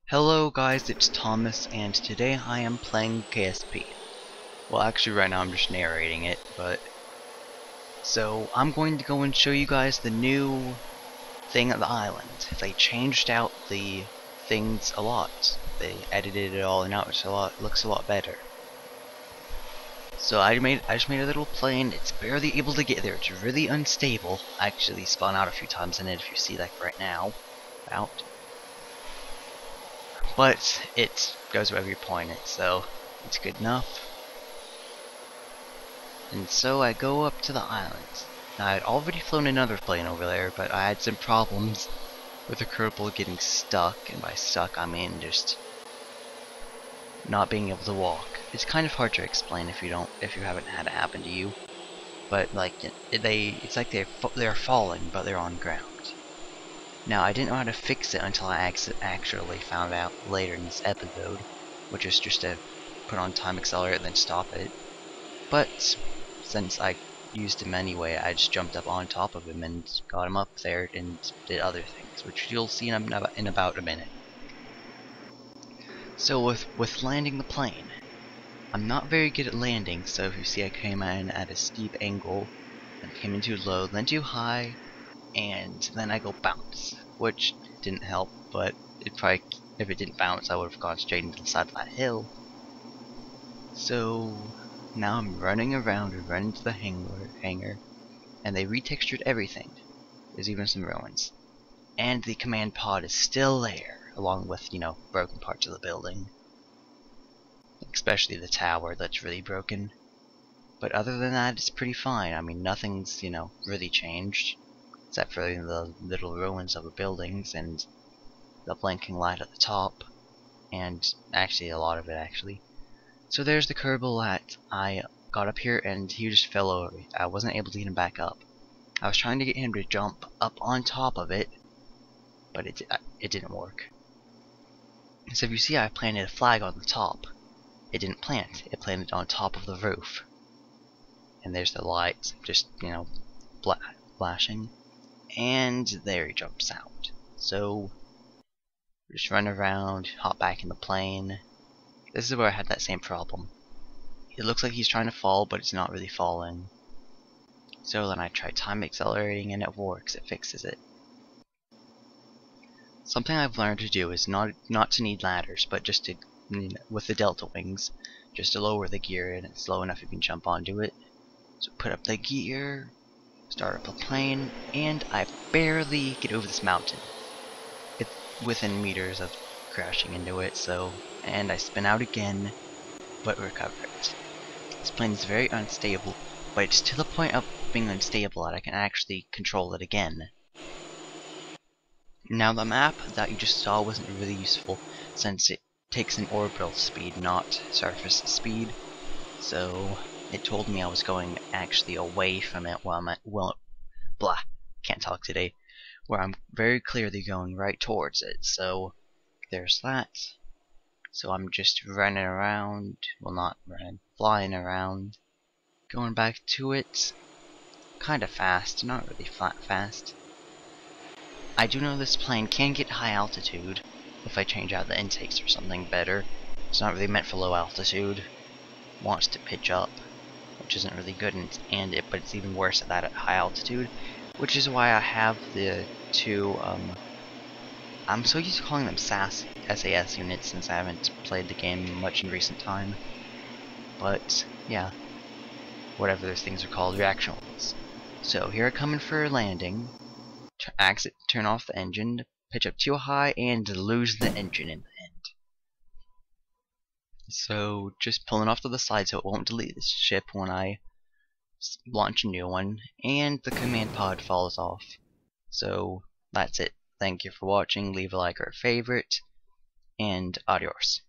Hello guys, it's Thomas, and today I am playing KSP. Well, actually right now I'm just narrating it, but... So, I'm going to go and show you guys the new thing at the island. They changed out the things a lot. They edited it all and now looks a lot better. So I just made a little plane. It's barely able to get there. It's really unstable. I actually spun out a few times in it, if you see, like right now. Out. But it goes wherever you point it, so it's good enough. And so I go up to the island. Now, I had already flown another plane over there, but I had some problems with the Kerbal getting stuck, and by stuck I mean just not being able to walk. It's kind of hard to explain if you haven't had it happen to you. But like it's like they're falling, but they're on ground. Now, I didn't know how to fix it until I actually found out later in this episode, which is just to put on time accelerator and then stop it. But since I used him anyway, I just jumped up on top of him and got him up there and did other things, which you'll see in about a minute. So with landing the plane, I'm not very good at landing, so if you see I came in at a steep angle, and came in too low, then too high, and then I go bounce, which didn't help, but if it didn't bounce I would have gone straight into the side of that hill. So now I'm running around and running to the hangar, and they retextured everything. There's even some ruins. And the command pod is still there, along with, broken parts of the building. Especially the tower, that's really broken. But other than that, it's pretty fine. I mean, nothing's, really changed. Except for the little ruins of the buildings and the blinking light at the top, and actually a lot of it actually. So there's the Kerbal that I got up here, and he just fell over. I wasn't able to get him back up. I was trying to get him to jump up on top of it, but it didn't work. So if you see, I planted a flag on the top. It didn't plant. It planted on top of the roof. And there's the lights, just flashing. And there he jumps out. So just run around, hop back in the plane. This is where I had that same problem. It looks like he's trying to fall, but it's not really falling. So then I try time accelerating, and it works. It fixes it. Something I've learned to do is not to need ladders, but just to, with the delta wings, just to lower the gear, and it's low enough you can jump onto it. So put up the gear, start up the plane, and I barely get over this mountain. It's within meters of crashing into it, and I spin out again, but recover it. This plane is very unstable, but it's to the point of being unstable that I can actually control it again. Now, the map that you just saw wasn't really useful, since it takes an orbital speed, not surface speed, so it told me I was going actually away from it while I'm at, can't talk today, where I'm very clearly going right towards it, so there's that. So I'm just running around, well, not running, flying around, going back to it, kinda fast, not really fast. I do know this plane can get high altitude if I change out the intakes or something better. It's not really meant for low altitude. It wants to pitch up, which isn't really good, but it's even worse at that at high altitude, which is why I have the two, I'm so used to calling them SAS units since I haven't played the game much in recent time. But, yeah, whatever those things are called, reaction wings. So, here I come in for a landing, turn off the engine, pitch up too high, and lose the engine in the end. So, just pulling off to the side so it won't delete the ship when I launch a new one, and the command pod falls off. So, that's it. Thank you for watching, leave a like or a favorite, and adios.